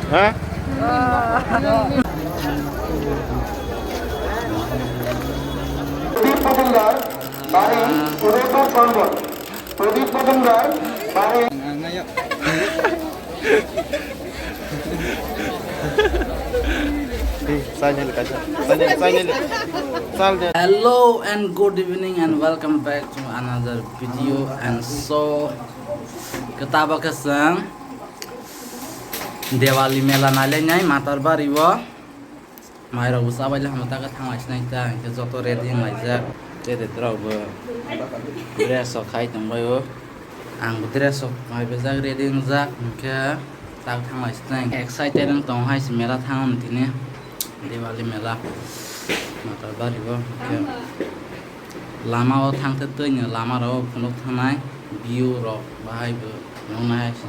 Hah? প্রদীপ মজুমদার বাড়ি উদয়পুর সরবত প্রদীপ মজুমদার বাড়ি Hello and good evening and welcome back to another video. And so ketaba kesang Diwali mela nalai nyai matar bari wo mai rabu sabai lah mata ka thang asnai ta ke joto ready mai ja te te trau bo dress so khai tang bai wo ang dress so mai be ja ready ja ke ta thang asnai excited ang tong hai si mela thang tine Diwali mela matar bari wo ke lama o thang te te nya lama ro phunok thanai view ro bahai bo nong nai si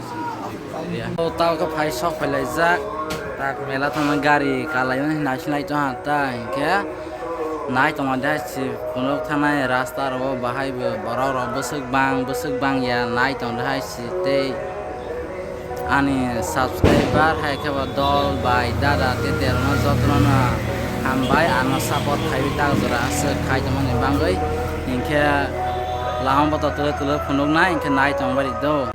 tao có phải shop phải lấy rác ta về là thằng gari cả lấy nó lại cho hạt ta kia nãy trong anh đây chỉ con lúc thằng này rasta rồi bahai vừa bảo rồi bớt sức bang ya nãy trong đây chỉ tê anh subscriber hay cái vào doll bài đã tê tê nó cho nó ham bài anh support hay bị tao rồi sẽ khai cho mình bang ấy nhưng kia làm bắt đầu từ con lúc này cái nãy trong bài đâu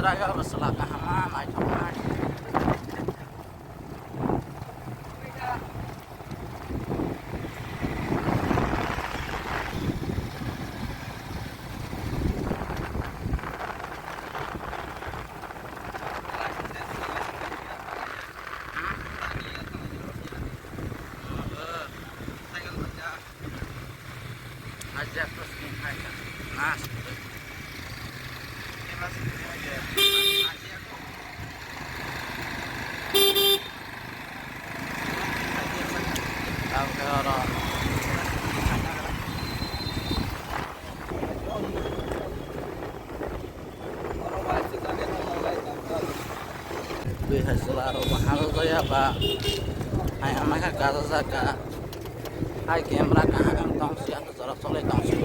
Raga bersalah kahama naik kahama. Ajak terus ni, nas. Gue hasil mahal tuh ya pak. Hai anak kata saka. Hai kamera kahang tongsi atau sorok soleh tongsi.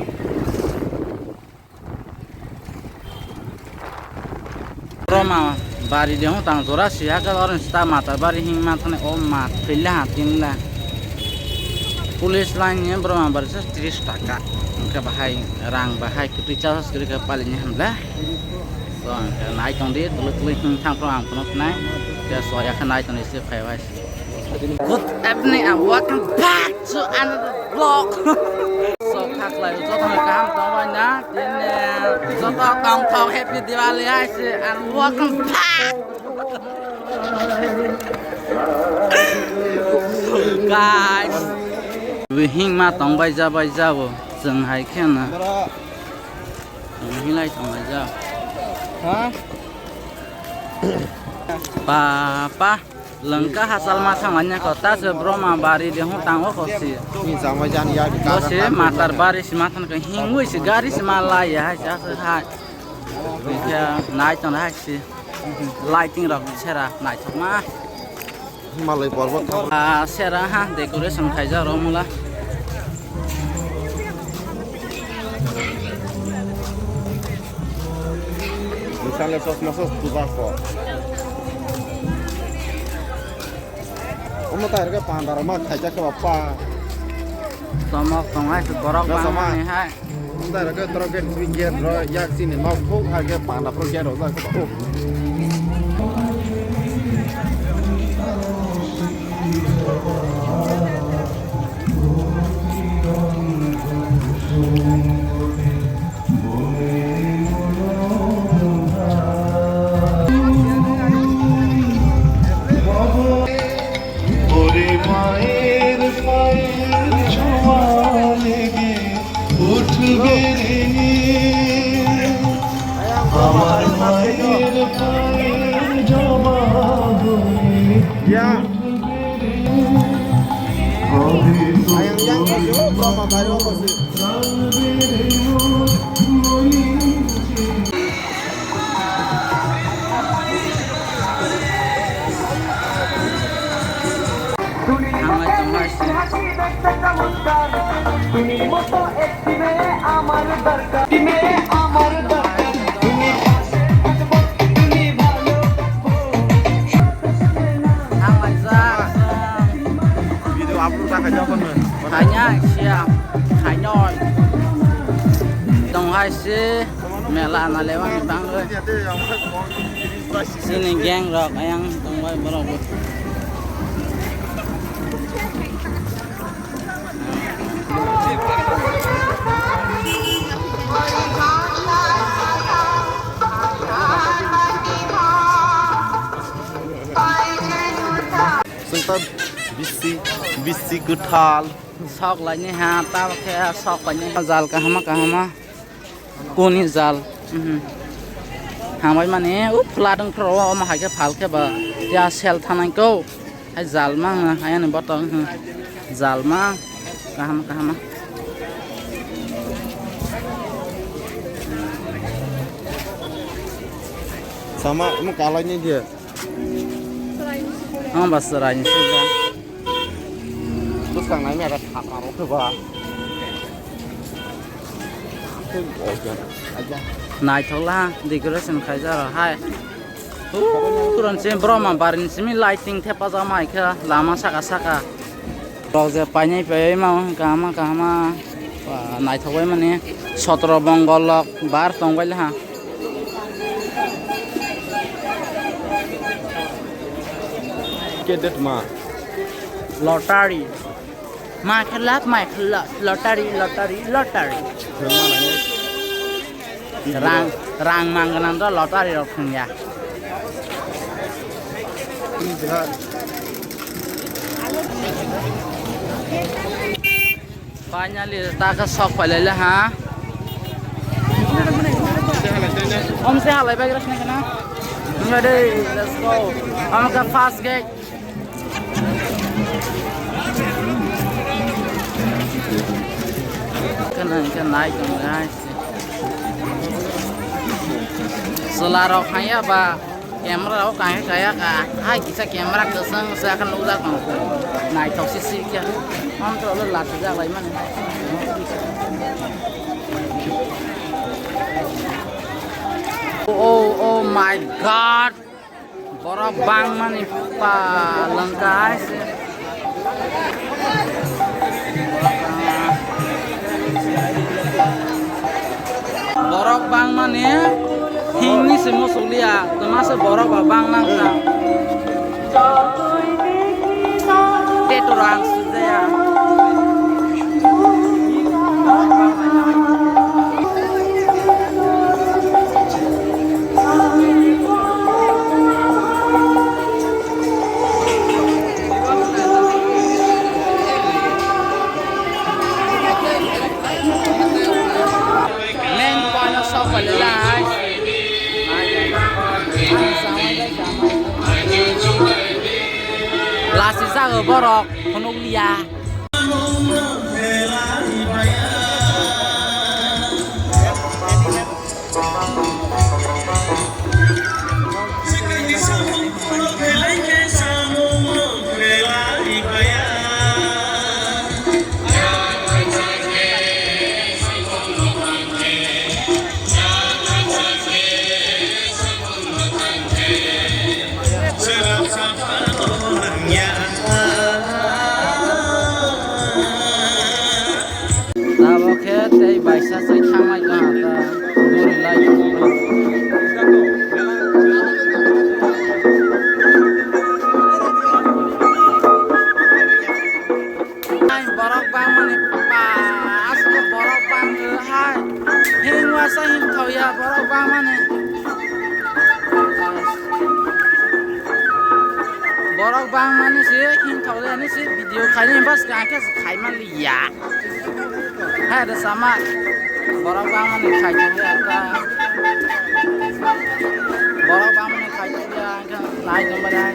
Roma bari dia hutang zora sih agak orang sta mata bari hing mata nih om mat pilih hatin lah. Pulis lainnya Roma bari 30 taka. Ke bahai rang bahai kepical sekali ke palingnya hamlah. So naik tong dia tulis tentang program penuh naik. Ke soalnya kan naik tong dia sih kayak wes. Good evening and welcome back to another vlog. So khác lại cho thằng cam tao vậy nhá. Cho tao công thâu happy Diwali hay chứ and welcome back. Guys, vì hình mà tông bây giờ vô dừng hay khen à. Hình lại tông bây giờ. Hả? Papa. Lengkap hasil masangannya kota seberapa bari dia hutang oh kosi. Kosi matar bari si matan ke hingu si garis malaya jasa hai. Dia naik ton hai si lighting rak cerah naik mah. Malay porbat. Cerah ha decoration kaja romula. Misalnya sos tubako. Om tak ada pandar mak kaca ke bapa. Sama kongai seborok bang ni hai. Om tak ada terogen pinggir yak sini mau kok harga pandar proyek roda ke bapa. Ya. Ayang yang itu berapa baru apa sih? Hamai tongwai se তুমি মতো একটি মেয়ে আমার দরকার তুমি আমার দরকার তুমি তুমি ভালো hamai za Video upload tak aja kan? hanya siap hanyoy tongwai se mela na lewang bang ơi Ada yang mau sini geng rok ayang tongwai borok Sentat bisi gutal. sok lại như ha tao cái sok lại như zal cả hama kuni zal hàng mấy mà nè úp là đừng pro mà hai cái phal cái bờ ya sel thằng anh câu hay zal mang hay anh bắt tông zal mang cả hama Sama emang kalanya dia. bas serai ni sudah Terus kang nanya ada taruh ke bawah. Aja. nai thâu la decoration khai ra rồi hai turan chen broma barin simi lighting the pa za mai kha lama saka rok je painai pe ma kama nai thâu bai mane 17 bongolok bar tongbai ha Kedet ma. lottery ma khelap mai khla lottery Memang nanya. rang manganan do lottery rok ya Tidak. finally ta ka sok palele ha om se halai bag rashne kana ready let's go am ka fast gate kana naik guys selaro kaya ba camera ko kaya ka hai kisa camera kesang saya akan udah kan naik tau sisi kya am to lo lat ja lai man oh my god borok bang mani pa langkai borok bang mani hingni semua sulia termasuk borok bang nangka teturang sudah Lasi sa borok konong liya baisa sai thamai ka ta duri lai ai borok bang mani pa asli borok bang hai hingwa sa hing thau ya borok bang mani borok bang mani se hing thau le ni se video khai ni bas ka ke khai man liya hai ada sama borok bang mani khai ni ta borok đây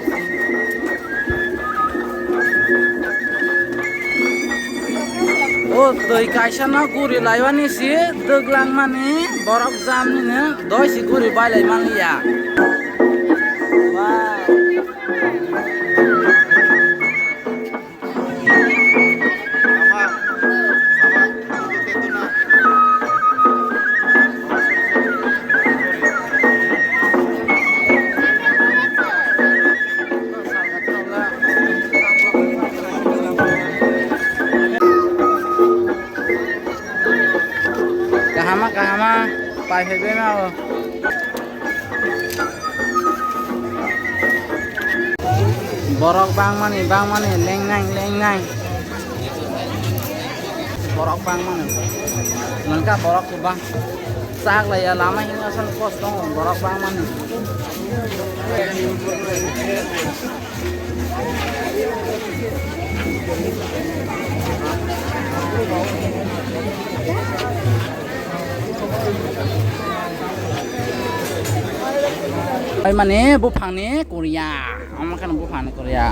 ô tôi cái sao nó curi lạiวันนี้สิตึกหลังมันนี่บอร์กจามนี่เนี่ยโดยสิcuriไปเลยมันเลยอ่ะว้าวkahama pai phải bên nào borok bang mani leng nang borok bang mani nangka borok tu bang sak lah ya lama ini asal kos dong borok bang maniไอ้มันนี่บุพังนี่กุริยาเอามากันบุพังนี่กุริยา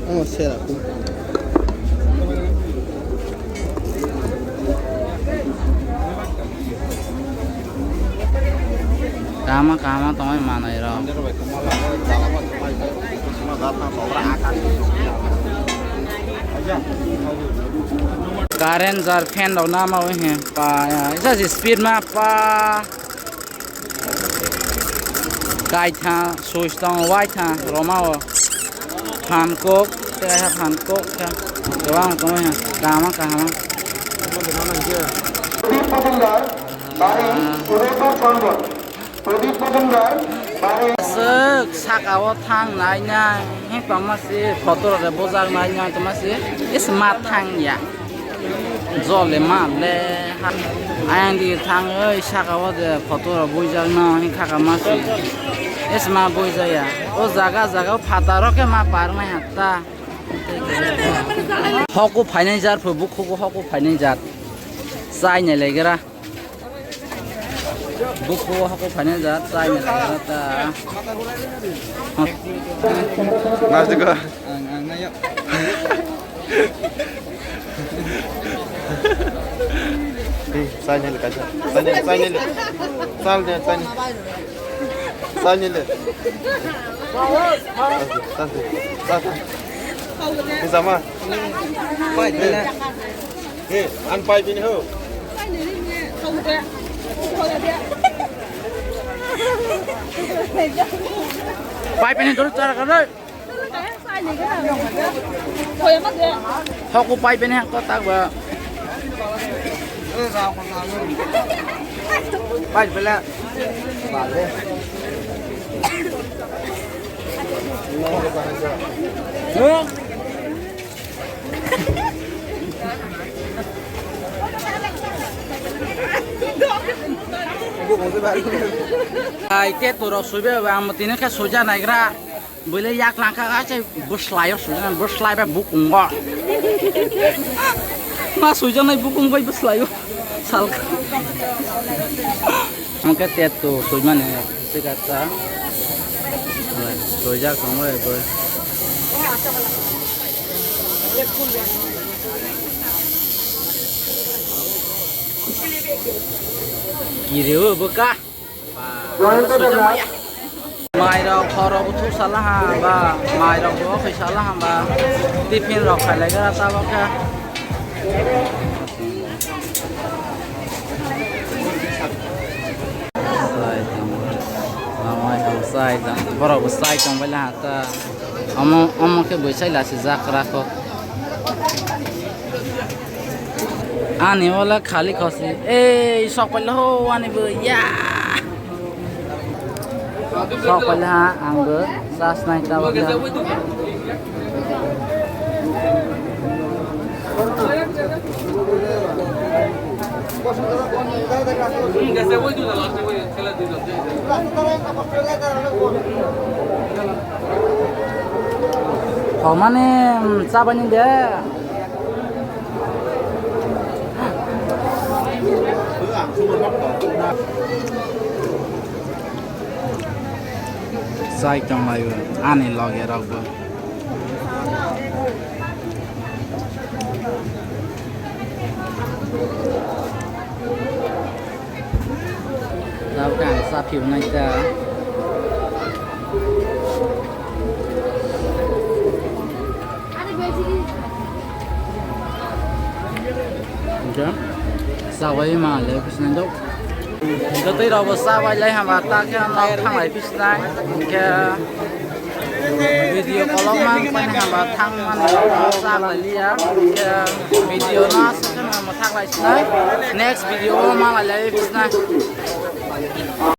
โอ้เสียละคุณกามาต้องให้มาหน่อยเราKaren jar fan daw na mau he pa isa si speed ma pa kai tha switch tong white tha romao han kok te ha han kok kha doang to he kama প্রদীপ মজুমদার বাড়ি উদয়পুর চন্দন প্রদীপ মজুমদার বাড়ি sek sakawo thang nai nya he pa ma si photo re bozak nai nya to ma si is ma thang ya zole ma le ayang di thang ơi sakawo de photo re bozak na he khaka ma si is ma bozak ya o jaga phata ro ke ma par mai hatta hoku phainai jar phu bukhu hoku phainai jar sai nhai legera buku hoku phainai jar sai nhai legera ta Mas juga. Saya nyelek aja. Saya nyelek. Saya nyelek. Ini sama. Pai ni lah. An pai ini ho. pai pe ni dol cara kan ơi hoku pai pe ni ko tak ba Pai pula. Bale. ai ke to ro sube ba amtine ka soja naigra bole yak langka ka chai buslai soja buslai ba bukungo ma soja nai bukungo buslai sal amke te to soja ne se kata soja komo e boy Kiriu buka, mai rau khoro butuh salah hamba, mai rau buah kai salah hamba, tipin rau kai lagi rata baka. Mai rau sai dah, baru sai jang bela hata, among ke boleh lah sejak rakok. Ani wala khali khosi sok pala ho ani bu ya sok pala ang bu sas nai ta ba mane sabani de sai trong mai ani logge ragbo rau cải sa phiu này ta sao vậy mà lấy fish này đâu cái tới đâu sao vậy lấy hàng bạc ta cái nó thằng lại fish này cái video kalau mang pen hàng bạc thằng mà nó sao lại lia cái video nó sẽ mà thằng lại fish này next video mang lại lấy fish này